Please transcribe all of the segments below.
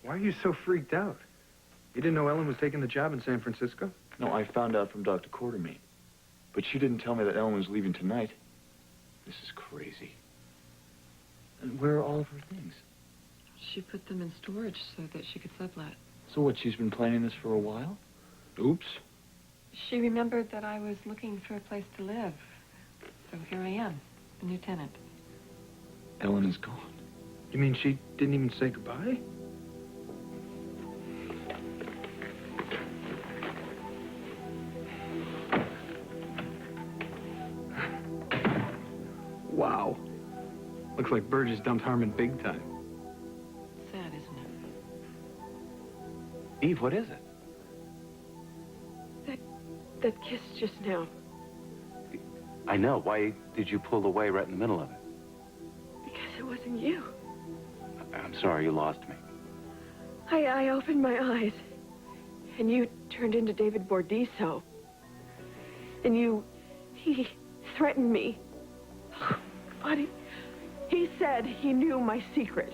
Why are you so freaked out? You didn't know Ellen was taking the job in San Francisco? No, I found out from Dr. Quartermain. But she didn't tell me that Ellen was leaving tonight. This is crazy. And where are all of her things? She put them in storage so that she could sublet. So what, she's been planning this for a while? Oops. She remembered that I was looking for a place to live. So here I am, a new tenant. Ellen is gone. You mean she didn't even say goodbye? Wow. Looks like Burgess dumped Harmon big time. Sad, isn't it? Eve, what is it? That kiss just now. I know. Why did you pull away right in the middle of it? Because it wasn't you. I'm sorry you lost me. I opened my eyes, and you turned into David Bordiso. And he threatened me. But he said he knew my secret.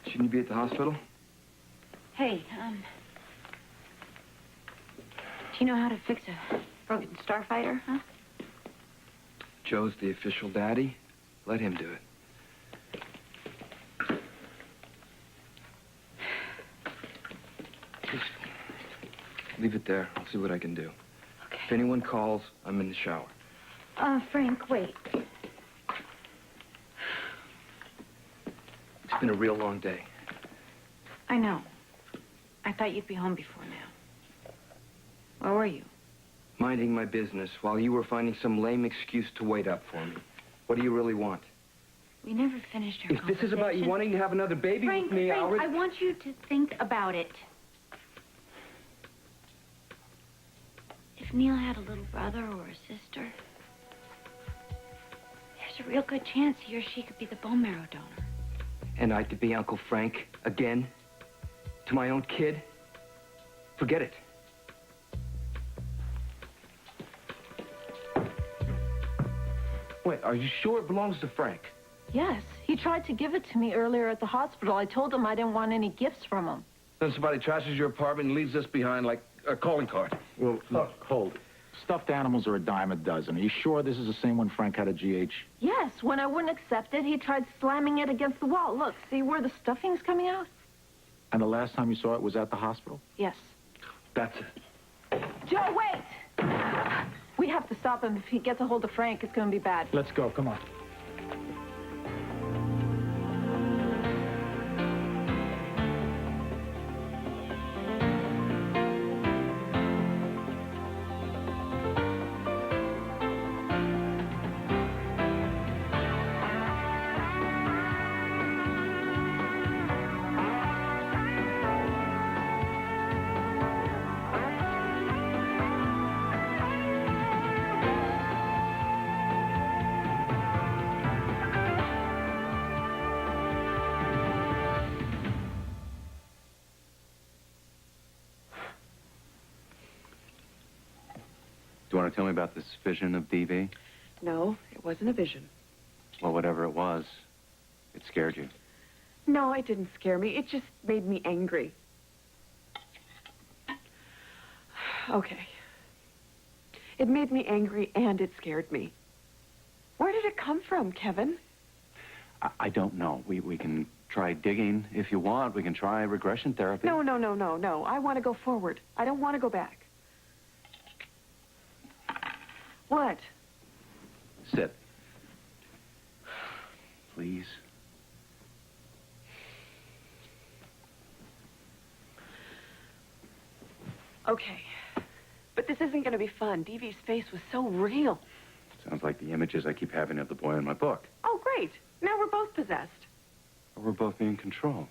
Shouldn't you be at the hospital? Hey, do you know how to fix a broken starfighter, huh? Joe's the official daddy. Let him do it. Just leave it there. I'll see what I can do. Okay. If anyone calls, I'm in the shower. Frank, wait. It's been a real long day. I know. I thought you'd be home before now. Where were you? Minding my business while you were finding some lame excuse to wait up for me. What do you really want? We never finished our If this is about you wanting to have another baby Frank, with me, Frank, I want you to think about it. If Neil had a little brother or a sister, there's a real good chance he or she could be the bone marrow donor. And I to be Uncle Frank again? To my own kid? Forget it. Wait, are you sure it belongs to Frank? Yes. He tried to give it to me earlier at the hospital. I told him I didn't want any gifts from him. Then somebody trashes your apartment and leaves us behind like a calling card. Well, look, hold. Stuffed animals are a dime a dozen. Are you sure this is the same one Frank had at GH? Yes. When I wouldn't accept it, he tried slamming it against the wall. Look, see where the stuffing's coming out? And the last time you saw it was at the hospital? Yes. That's it. Joe, wait! We have to stop him. If he gets a hold of Frank, it's going to be bad. Let's go. Come on. Do you want to tell me about this vision of DV? No, it wasn't a vision. Well, whatever it was, it scared you. No, it didn't scare me. It just made me angry. Okay. It made me angry and it scared me. Where did it come from, Kevin? I don't know. We can try digging if you want. We can try regression therapy. No. I want to go forward. I don't want to go back. What? Sit. Please. Okay. But this isn't going to be fun. DV's face was so real. Sounds like the images I keep having of the boy in my book. Oh, great. Now we're both possessed. We're both being controlled.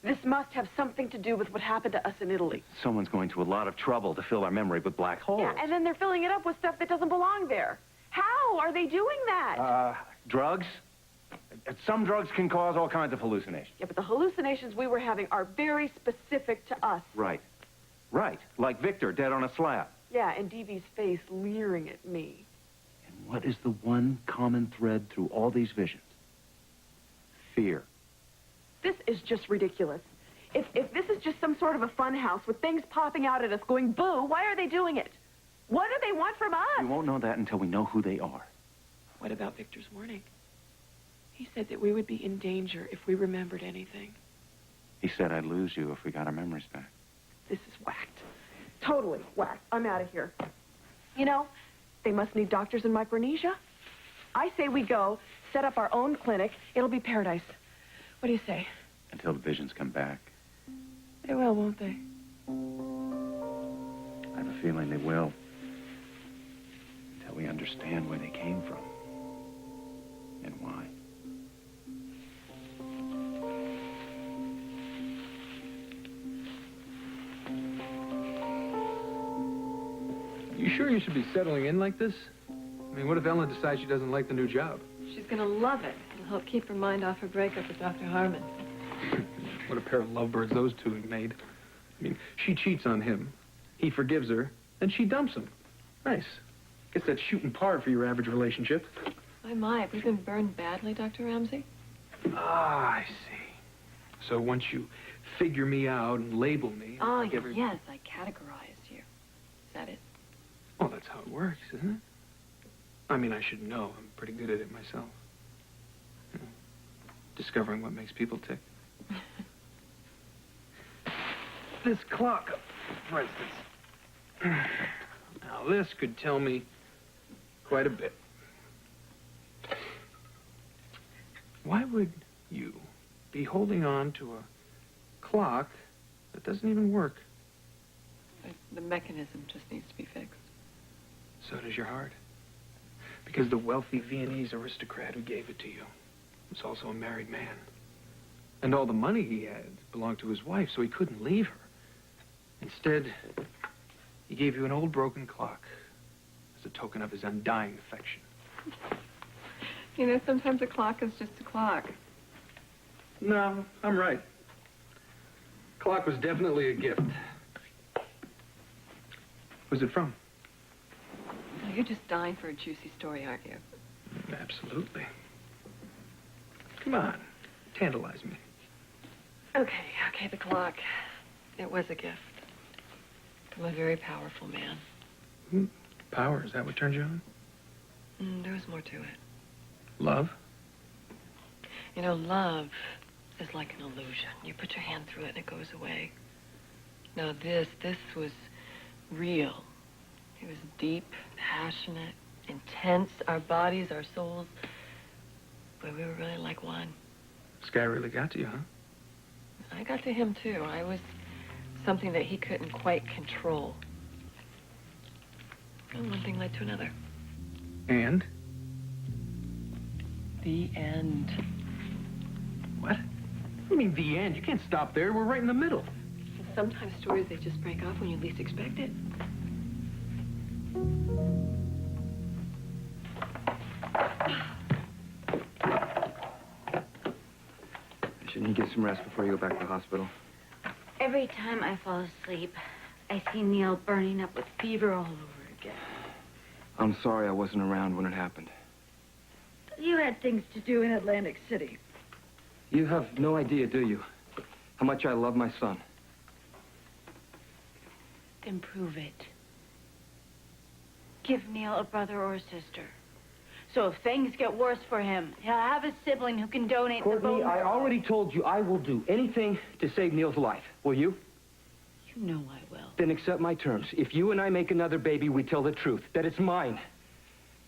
This must have something to do with what happened to us in Italy. Someone's going to a lot of trouble to fill our memory with black holes. Yeah, and then they're filling it up with stuff that doesn't belong there. How are they doing that? Drugs? Some drugs can cause all kinds of hallucinations. Yeah, but the hallucinations we were having are very specific to us. Right. Right. Like Victor dead on a slab. Yeah, and Deevee's face leering at me. And what is the one common thread through all these visions? Fear. This is just ridiculous. If this is just some sort of a fun house with things popping out at us going, boo, why are they doing it? What do they want from us? We won't know that until we know who they are. What about Victor's warning? He said that we would be in danger if we remembered anything. He said I'd lose you if we got our memories back. This is whacked. Totally whacked. I'm out of here. You know, they must need doctors in Micronesia. I say we go, set up our own clinic. It'll be paradise. What do you say? Until the visions come back. They will, won't they? I have a feeling they will. Until we understand where they came from. And why. You sure you should be settling in like this? I mean, what if Ellen decides she doesn't like the new job? She's going to love it. It'll help keep her mind off her breakup with Dr. Harmon. What a pair of lovebirds those two have made. I mean, she cheats on him. He forgives her. Then she dumps him. Nice. Guess that's shooting par for your average relationship. My, have we been burned badly, Dr. Ramsey? Ah, I see. So once you figure me out and label me... Oh, like every- yes, I categorized you. Is that it? Well, that's how it works, isn't it? I mean, I should know. I'm pretty good at it myself. You know, discovering what makes people tick. This clock, for instance. Now, this could tell me quite a bit. Why would you be holding on to a clock that doesn't even work? The mechanism just needs to be fixed. So does your heart. Because the wealthy Viennese aristocrat who gave it to you was also a married man. And all the money he had belonged to his wife, so he couldn't leave her. Instead, he gave you an old broken clock as a token of his undying affection. You know, sometimes a clock is just a clock. No, I'm right. Clock was definitely a gift. Who's it from? Well, you're just dying for a juicy story, aren't you? Absolutely. Come on, tantalize me. Okay, the clock. It was a gift. From a very powerful man. Power, is that what turned you on? There was more to it. Love? You know, love is like an illusion. You put your hand through it and it goes away. Now this was real. It was deep, passionate, intense. Our bodies, our souls. But we were really like one. This guy really got to you, huh? I got to him, too. I was something that he couldn't quite control. And one thing led to another. And? The end. What? You mean the end? You can't stop there. We're right in the middle. Sometimes stories, they just break off when you least expect it. Shouldn't you get some rest before you go back to the hospital? Every time I fall asleep, I see Neil burning up with fever all over again. I'm sorry I wasn't around when it happened. You had things to do in Atlantic City. You have no idea, do you? How much I love my son. Then prove it. Give Neil a brother or a sister. So if things get worse for him, he'll have a sibling who can donate the Courtney, bone I marrow. already told you I will do anything to save Neil's life. Will you? You know I will. Then accept my terms. If you and I make another baby, we tell the truth, that it's mine.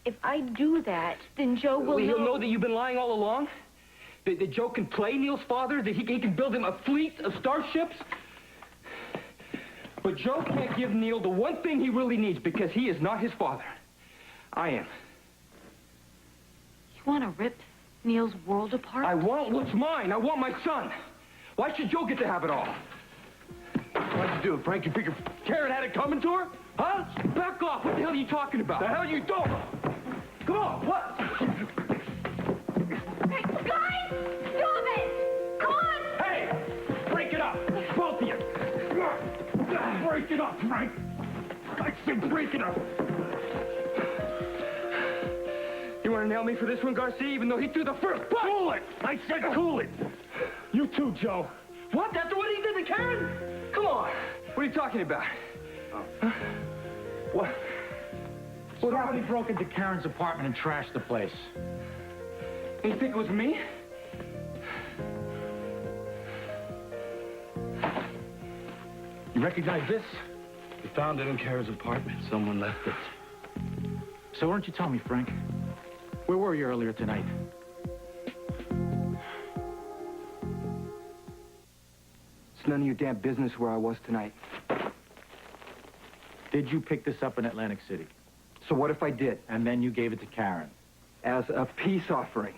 If I do that, then Joe will He'll know that you've been lying all along? That Joe can play Neil's father? That he can build him a fleet of starships? But Joe can't give Neil the one thing he really needs because he is not his father. I am. You want to rip Neil's world apart? I want what's mine. I want my son. Why should Joe get to have it all? What'd you do, Frank? You figure Karen had it coming to her? Huh? Back off. What the hell are you talking about? The hell you don't? Come on. What? Guys, stop it! Come on! Hey! Break it up. Both of you. Break it up, Frank. I said break it up. You want to nail me for this one, Garcia, even though he threw the first punch? Cool it! I said cool it! You too, Joe. What? After what he did to Karen? Come on. What are you talking about? Huh? What? Somebody broke into Karen's apartment and trashed the place. And you think it was me? You recognize this? We found it in Karen's apartment. Someone left it. So why don't you tell me, Frank? Where were you earlier tonight? It's none of your damn business where I was tonight. Did you pick this up in Atlantic City? So what if I did? And then you gave it to Karen. As a peace offering.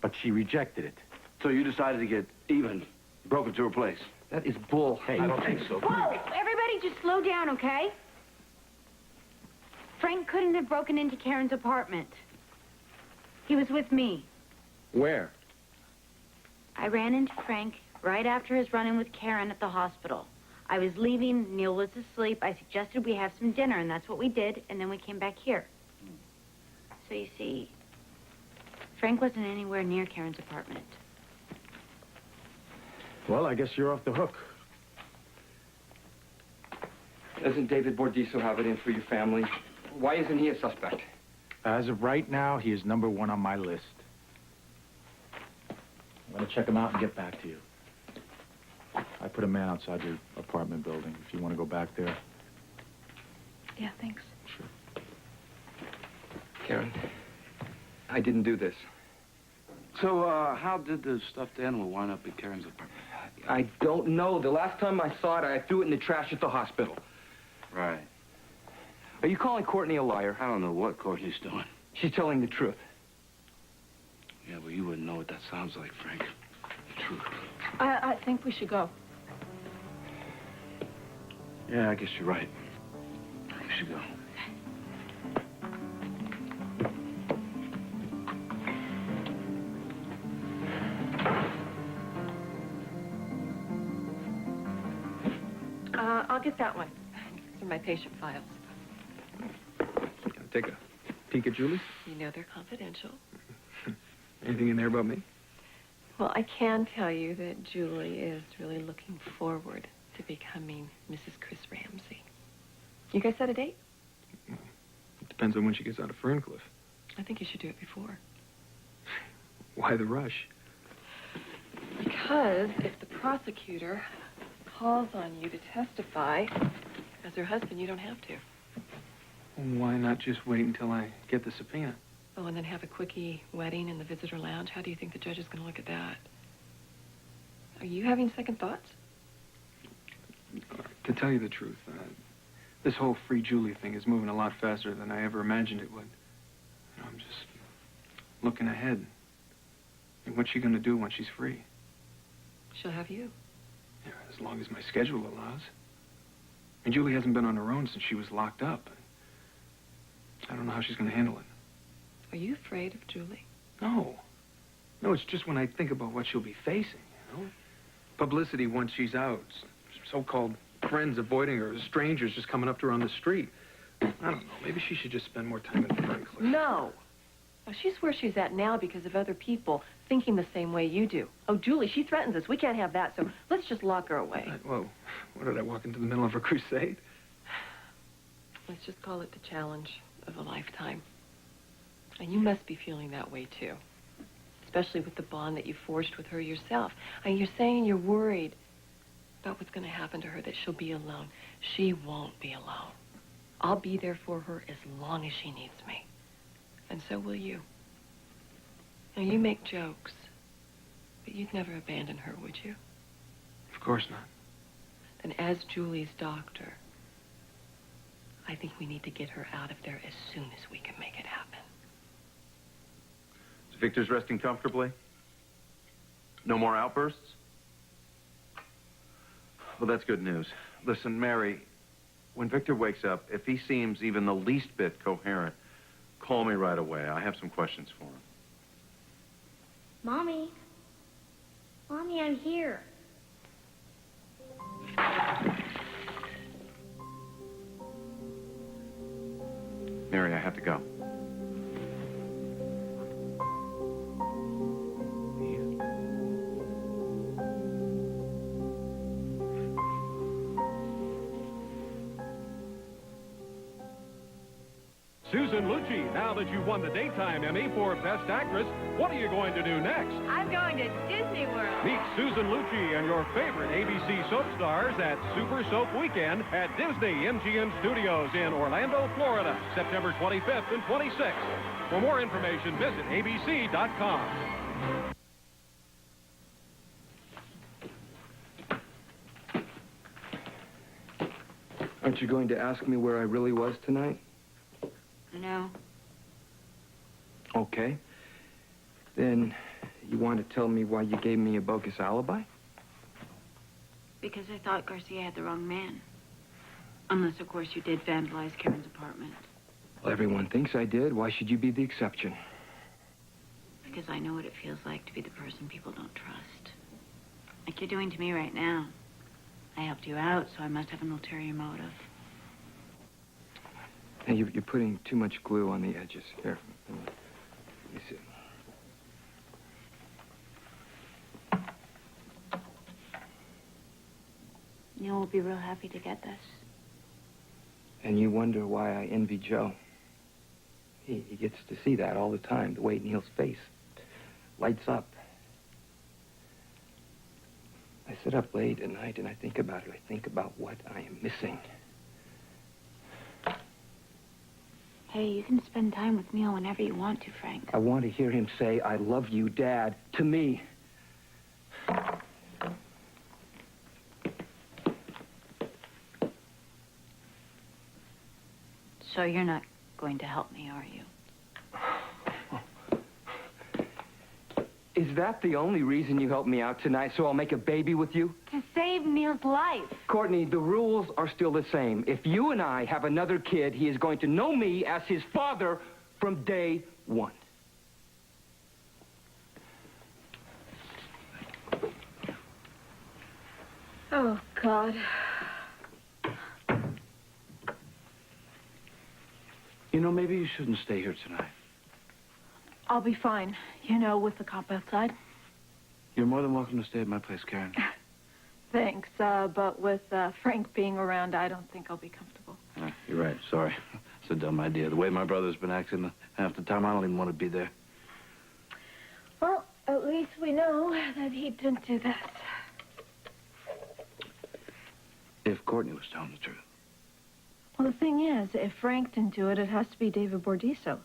But she rejected it. So you decided to get even, broke into her place. That is bull. Hey, I don't think so. Whoa! Everybody just slow down, okay? Frank couldn't have broken into Karen's apartment. He was with me. Where? I ran into Frank right after his run-in with Karen at the hospital. I was leaving, Neil was asleep. I suggested we have some dinner, and that's what we did, and then we came back here. So you see, Frank wasn't anywhere near Karen's apartment. Well, I guess you're off the hook. Doesn't David Bordiso have it in for your family? Why isn't he a suspect? As of right now, he is #1 on my list. I'm going to check him out and get back to you. I put a man outside your apartment building if you want to go back there. Yeah, thanks. Sure. Karen, I didn't do this. So, how did the stuffed animal wind up in Karen's apartment? I don't know. The last time I saw it, I threw it in the trash at the hospital. Right. Are you calling Courtney a liar? I don't know what Courtney's doing. She's telling the truth. Yeah, well, you wouldn't know what that sounds like, Frank. The truth. I think we should go. Yeah, I guess you're right. We should go. I'll get that one. These are my patient files. Take a peek at Julie. You know they're confidential. Anything in there about me? Well, I can tell you that Julie is really looking forward to becoming Mrs. Chris Ramsey. You guys set a date? It depends on when she gets out of Ferncliff. I think you should do it before. Why the rush? Because if the prosecutor calls on you to testify as her husband, you don't have to. Why not just wait until I get the subpoena? Oh, and then have a quickie wedding in the visitor lounge? How do you think the judge is going to look at that? Are you having second thoughts? To tell you the truth, this whole Free Julie thing is moving a lot faster than I ever imagined it would. You know, I'm just looking ahead. And what's she going to do when she's free? She'll have you. Yeah, as long as my schedule allows. And Julie hasn't been on her own since she was locked up. I don't know how she's going to handle it. Are you afraid of Julie? No. No, it's just when I think about what she'll be facing, you know? Publicity once she's out. So-called friends avoiding her, strangers just coming up to her on the street. I don't know. Maybe she should just spend more time in Ferncliff. No. Well, she's where she's at now because of other people thinking the same way you do. Oh, Julie, she threatens us. We can't have that, so let's just lock her away. Whoa. What, did I walk into the middle of a crusade? Let's just call it the challenge of a lifetime. And you must be feeling that way, too. Especially with the bond that you forged with her yourself. And you're saying you're worried about what's going to happen to her, that she'll be alone. She won't be alone. I'll be there for her as long as she needs me. And so will you. Now, you make jokes, but you'd never abandon her, would you? Of course not. Then as Julie's doctor, I think we need to get her out of there as soon as we can make it happen. Is Victor's resting comfortably? No more outbursts? Well, that's good news. Listen, Mary, when Victor wakes up, if he seems even the least bit coherent, call me right away. I have some questions for him. Mommy. Mommy, I'm here. Mary, I have to go. Susan Lucci, now that you've won the Daytime Emmy for Best Actress, what are you going to do next? I'm going to Disney World. Meet Susan Lucci and your favorite ABC soap stars at Super Soap Weekend at Disney MGM Studios in Orlando, Florida, September 25th and 26th. For more information, visit abc.com. Aren't you going to ask me where I really was tonight? No. Okay. Then you want to tell me why you gave me a bogus alibi? Because I thought Garcia had the wrong man. Unless, of course, you did vandalize Karen's apartment. Well, everyone thinks I did. Why should you be the exception? Because I know what it feels like to be the person people don't trust. Like you're doing to me right now. I helped you out, so I must have an ulterior motive. Hey, you're putting too much glue on the edges. Here, let me see. Neil will be real happy to get this. And you wonder why I envy Joe. He gets to see that all the time, the way Neil's face lights up. I sit up late at night and I think about it. I think about what I am missing. Hey, you can spend time with Neil whenever you want to, Frank. I want to hear him say, "I love you, Dad," to me. So you're not going to help me, are you? Is that the only reason you helped me out tonight, so I'll make a baby with you? To save Neil's life. Courtney, the rules are still the same. If you and I have another kid, he is going to know me as his father from day one. Oh, God. You know, maybe you shouldn't stay here tonight. I'll be fine, you know, with the cop outside. You're more than welcome to stay at my place, Karen. Thanks, but with Frank being around, I don't think I'll be comfortable. You're right. Sorry. It's a dumb idea. The way my brother's been acting half the time, I don't even want to be there. Well, at least we know that he didn't do that. If Courtney was telling the truth. Well, the thing is, if Frank didn't do it, it has to be David Bordiso.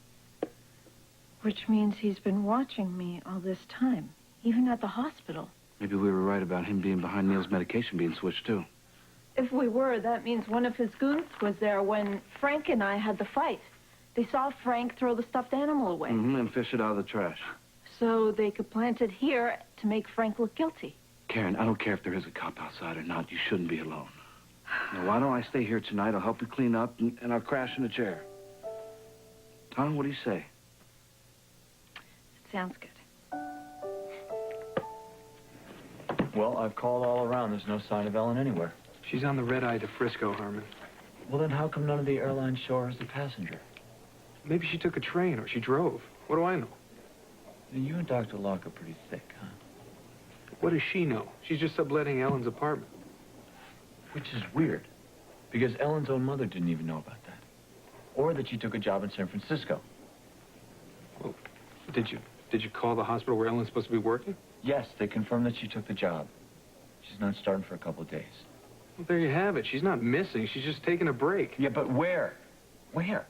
Which means he's been watching me all this time, even at the hospital. Maybe we were right about him being behind Neil's medication being switched, too. If we were, that means one of his goons was there when Frank and I had the fight. They saw Frank throw the stuffed animal away. And fish it out of the trash. So they could plant it here to make Frank look guilty. Karen, I don't care if there is a cop outside or not. You shouldn't be alone. Now, why don't I stay here tonight? I'll help you clean up, and I'll crash in a chair. Tom, what do you say? It sounds good. Well, I've called all around. There's no sign of Ellen anywhere. She's on the red-eye to Frisco, Harmon. Well, then how come none of the airlines show her as a passenger? Maybe she took a train or she drove. What do I know? And you and Dr. Locke are pretty thick, huh? What does she know? She's just subletting Ellen's apartment. Which is weird, because Ellen's own mother didn't even know about that. Or that she took a job in San Francisco. Well, did you call the hospital where Ellen's supposed to be working? Yes, they confirmed that she took the job. She's not starting for a couple of days. Well, there you have it. She's not missing. She's just taking a break. Yeah, but where? Where?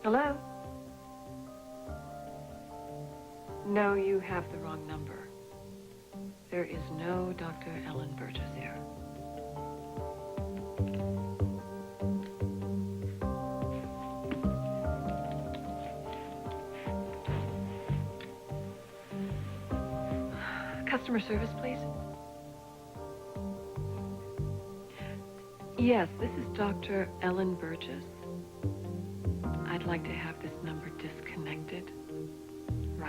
Hello? No, you have the wrong number. There is no Dr. Ellen Burgess here. Customer service, please. Yes, this is Dr. Ellen Burgess. I'd like to have this number disconnected.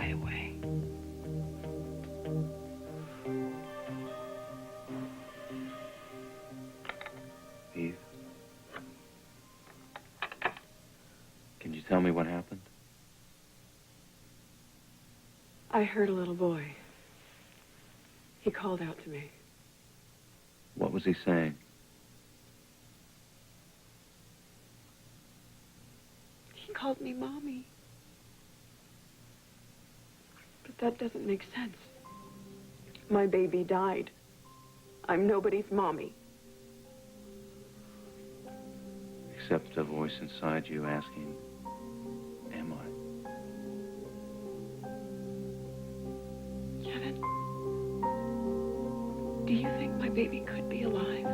die away. Eve? Can you tell me what happened? I heard a little boy. He called out to me. What was he saying? He called me Mommy. But that doesn't make sense. My baby died. I'm nobody's mommy. Except a voice inside you asking, am I? Kevin, do you think my baby could be alive?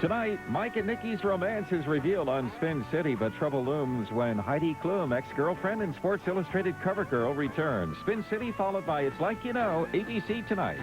Tonight, Mike and Nikki's romance is revealed on Spin City, but trouble looms when Heidi Klum, ex-girlfriend and Sports Illustrated cover girl, returns. Spin City followed by It's Like You Know, ABC Tonight.